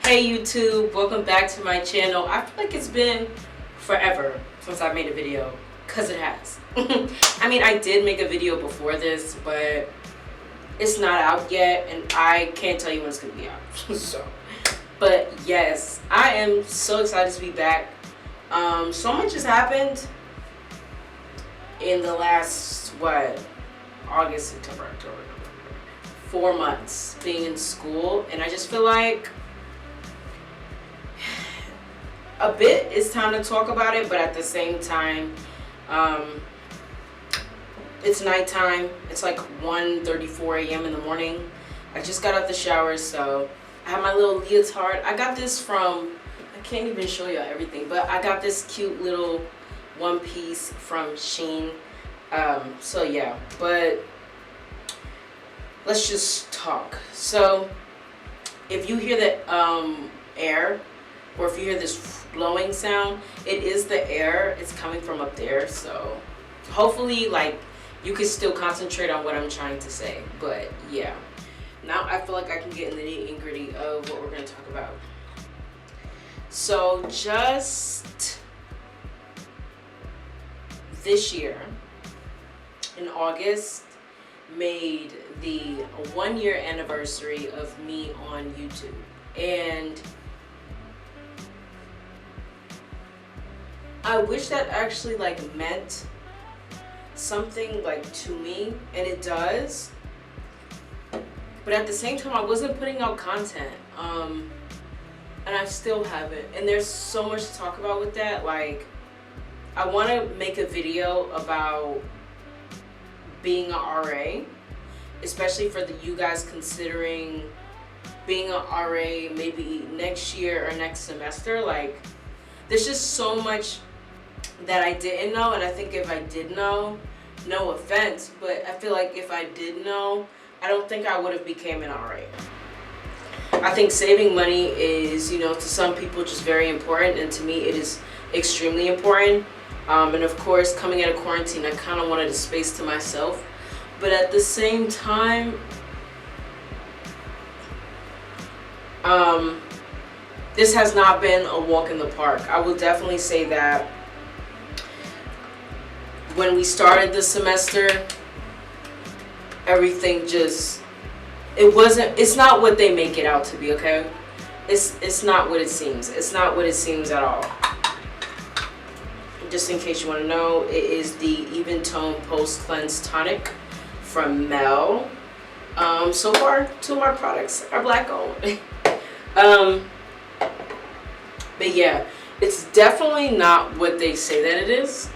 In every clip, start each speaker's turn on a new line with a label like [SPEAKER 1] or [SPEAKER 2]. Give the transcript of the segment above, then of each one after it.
[SPEAKER 1] Hey YouTube, welcome back to my channel. I feel like it's been forever since I made a video, because it has. I mean, I did make a video before this, but it's not out yet, and I can't tell you when it's going to be out. But yes, I am so excited to be back. So much has happened in the last, August, September, October, November, 4 months being in school, and I just feel like a bit it's time to talk about it, but at the same time, it's nighttime. It's like 1:34 a.m. in the morning. I just got out the shower, so I have my little leotard. I got this from, I can't even show you everything, but I got this cute little one piece from Shein. So yeah, but let's just talk. So if you hear the air, or if you hear this blowing sound, it is the air. It's coming from up there, so hopefully you can still concentrate on what I'm trying to say. But yeah, now I feel like I can get in the nitty and gritty of what we're going to talk about. So just this year in August made the 1-year anniversary of me on YouTube, and I wish that actually meant something to me, and it does, but at the same time I wasn't putting out content, and I still haven't, and there's so much to talk about with that. I want to make a video about being an RA, especially for you guys considering being an RA maybe next year or next semester. There's just so much that I didn't know, and I think if I did know, no offense, but I feel like if I did know, I don't think I would have became an RA. I think saving money is, to some people just very important, and to me it is extremely important. And of course, coming out of quarantine, I kind of wanted a space to myself, but at the same time, this has not been a walk in the park. I will definitely say that when we started the semester, everything it's not what they make it out to be, okay? It's not what it seems. It's not what it seems at all. Just in case you want to know, it is the Even Tone Post Cleanse Tonic from Mel. So far, 2 of my products are black owned. But yeah, it's definitely not what they say that it is.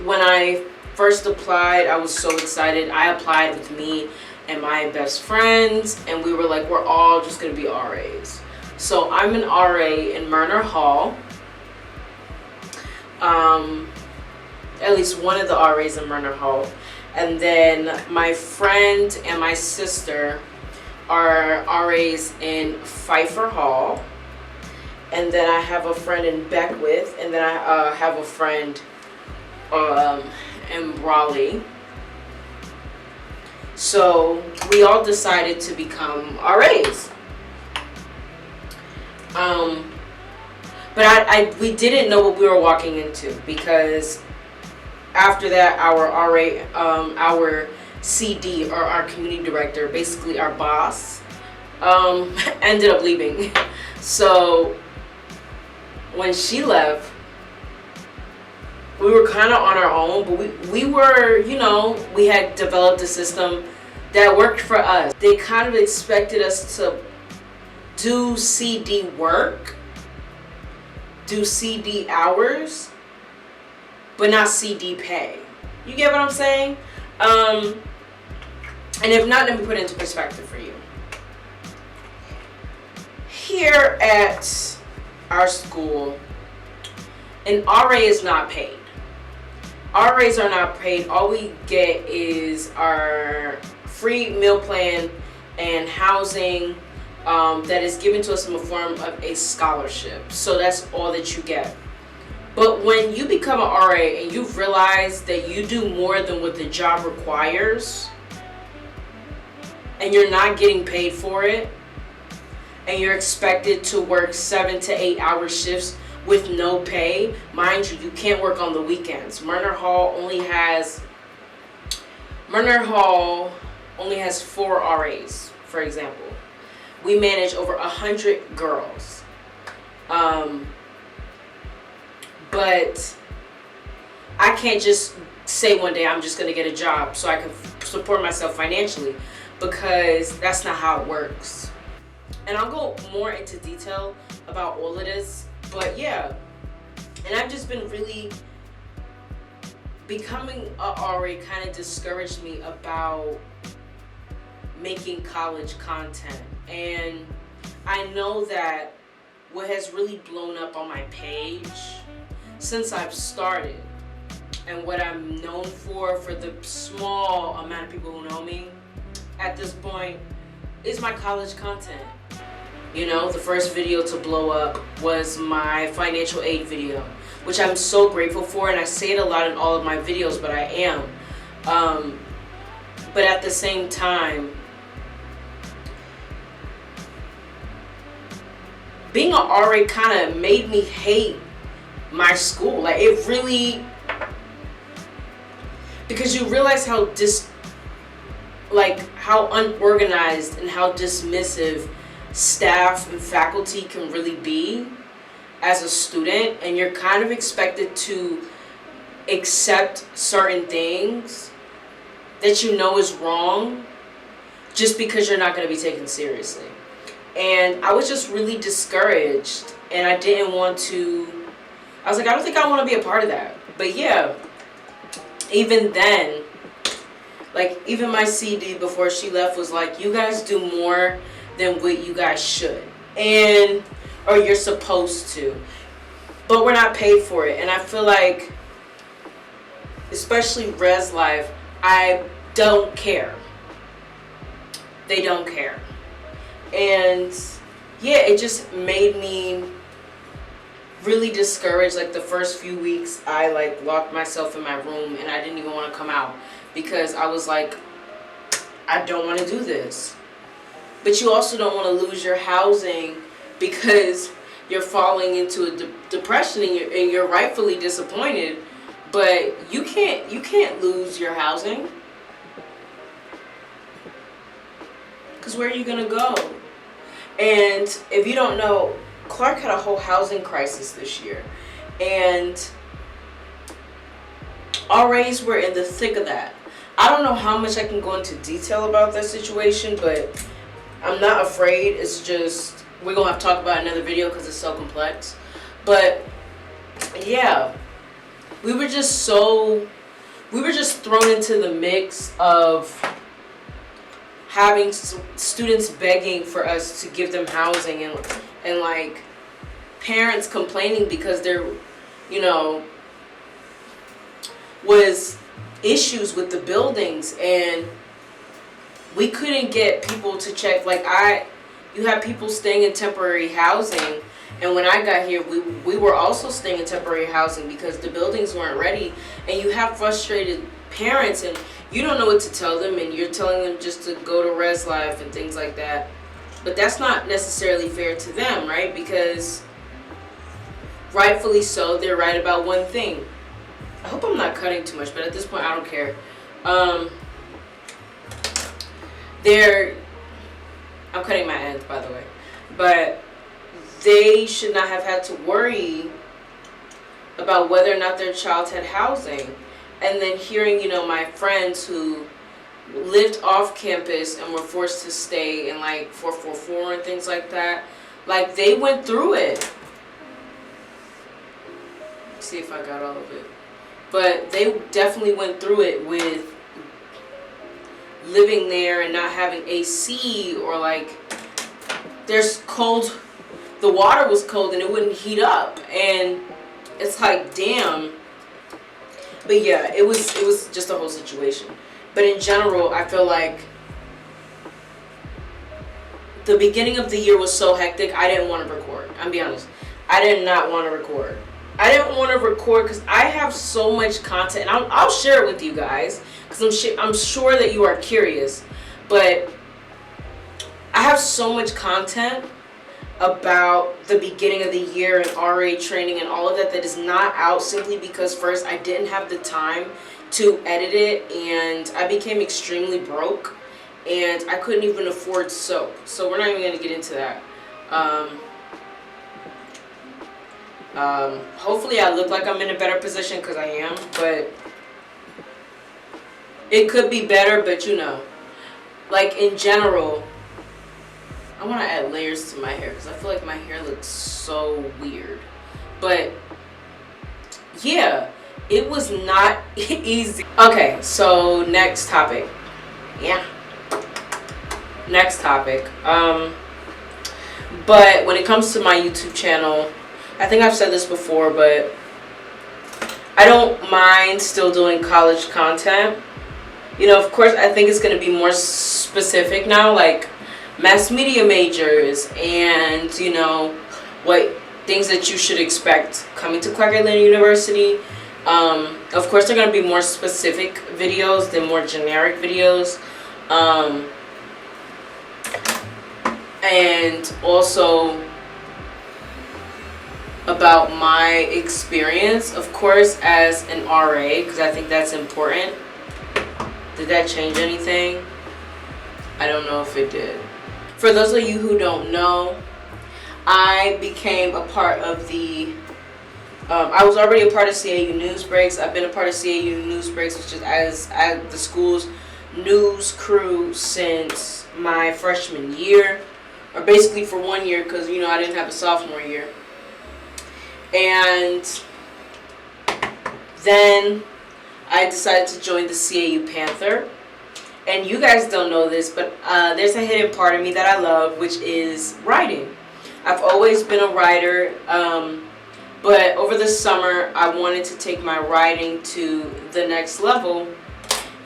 [SPEAKER 1] When I first applied, I was so excited. I applied with me and my best friends, and we were like, we're all just gonna be RAs. So I'm an RA in Myrna Hall. At least one of the RAs in Myrna Hall. And then my friend and my sister are RAs in Pfeiffer Hall. And then I have a friend in Beckwith, and then I have a friend in Raleigh. So we all decided to become RAs. But we didn't know what we were walking into, because after that, our RA, our CD, or our community director, basically our boss, ended up leaving. So when she left, we were kind of on our own, but we were, we had developed a system that worked for us. They kind of expected us to do CD work, do CD hours, but not CD pay. You get what I'm saying? And if not, let me put it into perspective for you. Here at our school, an RA is not paid. RAs are not paid. All we get is our free meal plan and housing that is given to us in the form of a scholarship. So that's all that you get. But when you become an RA and you've realized that you do more than what the job requires, and you're not getting paid for it, and you're expected to work 7 to 8 hour shifts with no pay. Mind you, you can't work on the weekends. Murner Hall only has 4 RAs, for example. We manage over 100 girls. But I can't just say one day I'm just going to get a job so I can support myself financially, because that's not how it works. And I'll go more into detail about all of this, but yeah. And I've just been really becoming a RA kind of discouraged me about making college content. And I know that what has really blown up on my page since I've started, and what I'm known for the small amount of people who know me at this point, is my college content. You know, the first video to blow up was my financial aid video, which I'm so grateful for, and I say it a lot in all of my videos, but I am. But at the same time, being an RA kind of made me hate my school. Like, it really, because you realize how how unorganized and how dismissive staff and faculty can really be as a student, and you're kind of expected to accept certain things that you know is wrong just because you're not going to be taken seriously. And I was just really discouraged, and I didn't want to, I was like, I don't think I want to be a part of that. But yeah, even then, like, even my CD before she left was like, you guys do more than what you guys should, or you're supposed to, but we're not paid for it. And I feel like, especially Res Life, I don't care. They don't care. And yeah, it just made me really discouraged. Like, the first few weeks, I locked myself in my room and I didn't even want to come out, because I was like, I don't want to do this. But you also don't want to lose your housing because you're falling into a depression, and you're rightfully disappointed. But you can't lose your housing, because where are you gonna go? And if you don't know, Clark had a whole housing crisis this year, and RAs were in the thick of that. I don't know how much I can go into detail about that situation, but I'm not afraid. It's just, we're going to have to talk about another video because it's so complex. But yeah, we were just thrown into the mix of having students begging for us to give them housing, and like parents complaining because there, you know, was issues with the buildings, and we couldn't get people to check. Like, you had people staying in temporary housing, and when I got here, we were also staying in temporary housing because the buildings weren't ready. And you have frustrated parents, and you don't know what to tell them, and you're telling them just to go to Res Life and things like that. But that's not necessarily fair to them, right? Because rightfully so, they're right about one thing. I hope I'm not cutting too much, but at this point, I don't care. I'm cutting my ends, by the way. But they should not have had to worry about whether or not their child had housing. And then hearing, you know, my friends who lived off campus and were forced to stay in like 444 and things like that, like, they went through it. Let's see if I got all of it. But they definitely went through it with living there and not having AC, or like, there's cold, the water was cold and it wouldn't heat up, and it's like, damn. But yeah, it was just a whole situation. But in general, I feel like the beginning of the year was so hectic, I didn't want to record. I'm be honest, I did not want to record. I didn't want to record because I have so much content, and I'll share it with you guys because I'm sure that you are curious. But I have so much content about the beginning of the year and RA training and all of that is not out, simply because first I didn't have the time to edit it, and I became extremely broke, and I couldn't even afford soap. So we're not even going to get into that. Hopefully I look like I'm in a better position, because I am, but it could be better. But you know, like in general, I want to add layers to my hair because I feel like my hair looks so weird. But yeah, it was not easy. Okay, so next topic. Yeah. Next topic. But when it comes to my YouTube channel, I think I've said this before, but I don't mind still doing college content. You know, of course, I think it's going to be more specific now, like mass media majors and, you know, what things that you should expect coming to Clark Atlanta University. Of course, they're going to be more specific videos than more generic videos. And also about my experience, of course, as an RA, because I think that's important. Did that change anything? I don't know if it did. For those of you who don't know, I became a part of the, I was already a part of CAU News Breaks. I've been a part of CAU News Breaks, which is as the school's news crew since my freshman year, or basically for 1 year, because, you know, I didn't have a sophomore year. And then I decided to join the CAU Panther. And you guys don't know this, but there's a hidden part of me that I love, which is writing. I've always been a writer, but over the summer I wanted to take my writing to the next level,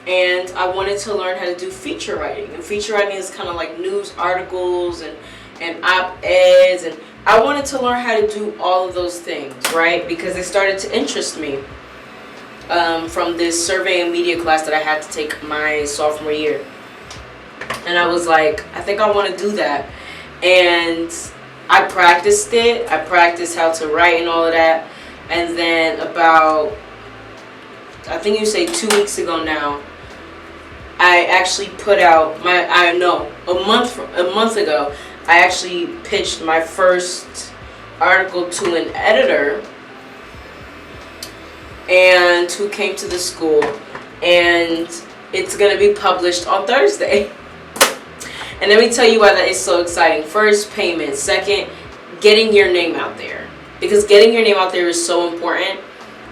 [SPEAKER 1] and I wanted to learn how to do feature writing. And feature writing is kind of like news articles and op-eds, and I wanted to learn how to do all of those things, right? Because they started to interest me. From this survey and media class that I had to take my sophomore year. And I was like, I think I want to do that. And I practiced it. I practiced how to write and all of that. And then about, I think you say 2 weeks ago now, I actually put out a month ago, I actually pitched my first article to an editor, and who came to the school, and it's going to be published on Thursday. And let me tell you why that is so exciting. First, payment. Second, getting your name out there. Because getting your name out there is so important,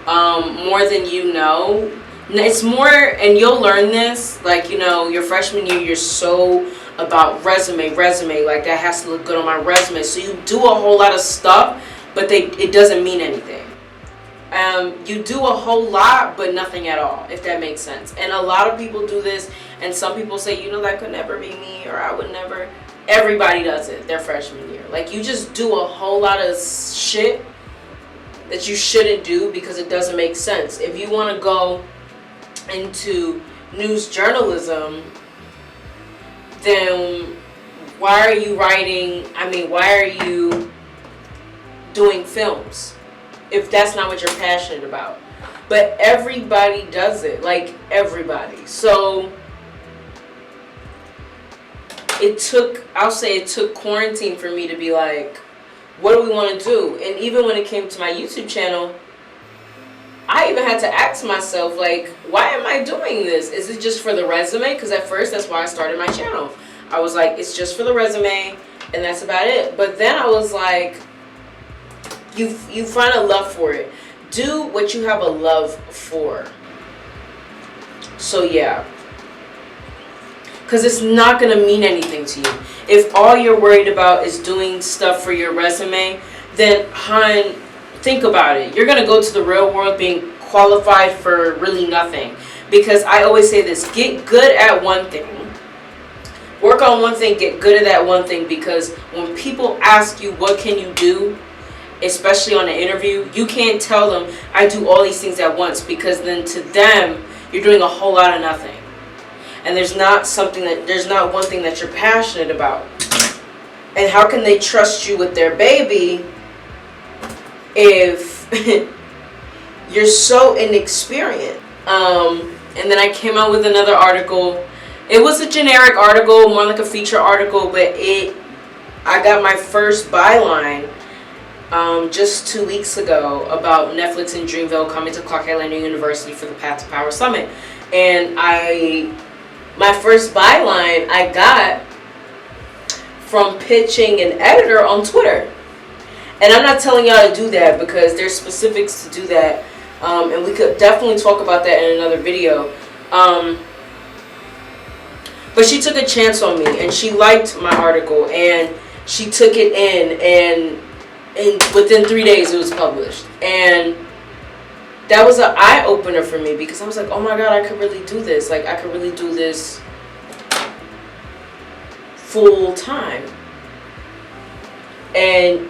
[SPEAKER 1] more than you know. It's more, and you'll learn this, like, you know, your freshman year, you're so about resume, like that has to look good on my resume. So you do a whole lot of stuff, but it doesn't mean anything. You do a whole lot, but nothing at all, if that makes sense. And a lot of people do this, and some people say, you know, that could never be me, or I would never. Everybody does it their freshman year. Like, you just do a whole lot of shit that you shouldn't do because it doesn't make sense. If you want to go into news journalism, then why are you doing films if that's not what you're passionate about? But everybody does it, like everybody. So it took quarantine for me to be like, what do we want to do? And even when it came to my YouTube channel, I even had to ask myself, like, why am I doing this? Is it just for the resume? Because at first, that's why I started my channel. I was like, it's just for the resume, and that's about it. But then I was like, you find a love for it. Do what you have a love for. So yeah. Because it's not going to mean anything to you. If all you're worried about is doing stuff for your resume, then, hon, think about it. You're going to go to the real world being qualified for really nothing. Because I always say this, get good at one thing. Work on one thing, get good at that one thing. Because when people ask you, what can you do? Especially on an interview, you can't tell them, I do all these things at once. Because then to them, you're doing a whole lot of nothing. And there's not one thing that you're passionate about. And how can they trust you with their baby if you're so inexperienced? And then I came out with another article. It was a generic article, more like a feature article, but I got my first byline just 2 weeks ago about Netflix and Dreamville coming to Clark Atlanta University for the Path to Power Summit. And my first byline I got from pitching an editor on Twitter. And I'm not telling y'all to do that because there's specifics to do that. And we could definitely talk about that in another video. But she took a chance on me and she liked my article and she took it in and within 3 days it was published. And that was an eye-opener for me because I was like, oh my God, I could really do this. Like, I could really do this full time. And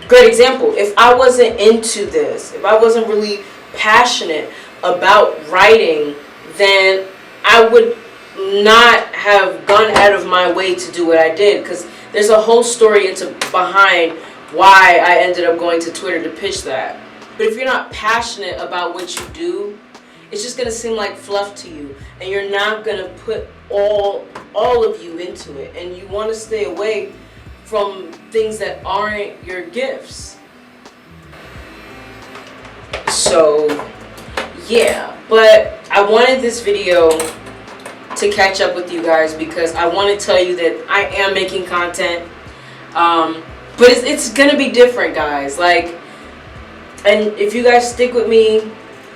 [SPEAKER 1] great example, if I wasn't into this, if I wasn't really passionate about writing, then I would not have gone out of my way to do what I did, because there's a whole story behind why I ended up going to Twitter to pitch that. But if you're not passionate about what you do, it's just going to seem like fluff to you, and you're not going to put all of you into it, and you want to stay away from things that aren't your gifts. So yeah, but I wanted this video to catch up with you guys because I want to tell you that I am making content, but it's gonna be different, guys. Like, and if you guys stick with me,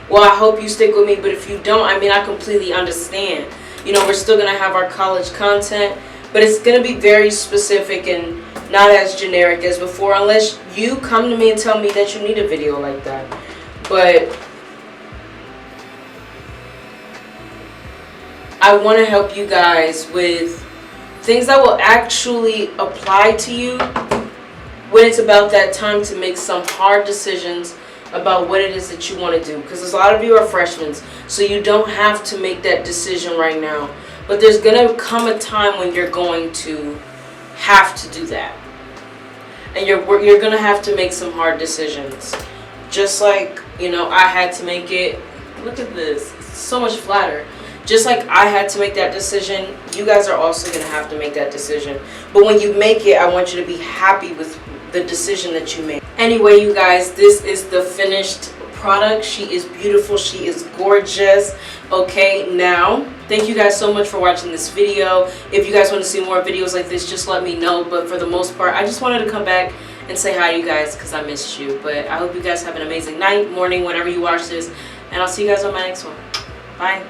[SPEAKER 1] well, I hope you stick with me, but if you don't, I mean, I completely understand. You know, we're still gonna have our college content, but it's gonna be very specific and not as generic as before, unless you come to me and tell me that you need a video like that. But I want to help you guys with things that will actually apply to you when it's about that time to make some hard decisions about what it is that you want to do. Because a lot of you are freshmen, so you don't have to make that decision right now. But there's going to come a time when you're going to have to do that. And you're going to have to make some hard decisions. Just like, you know, I had to make it. Look at this. It's so much flatter. Just like I had to make that decision, you guys are also going to have to make that decision. But when you make it, I want you to be happy with the decision that you made. Anyway, you guys, this is the finished product. She is beautiful. She is gorgeous. Okay, now, thank you guys so much for watching this video. If you guys want to see more videos like this, just let me know. But for the most part, I just wanted to come back and say hi to you guys because I missed you. But I hope you guys have an amazing night, morning, whenever you watch this. And I'll see you guys on my next one. Bye.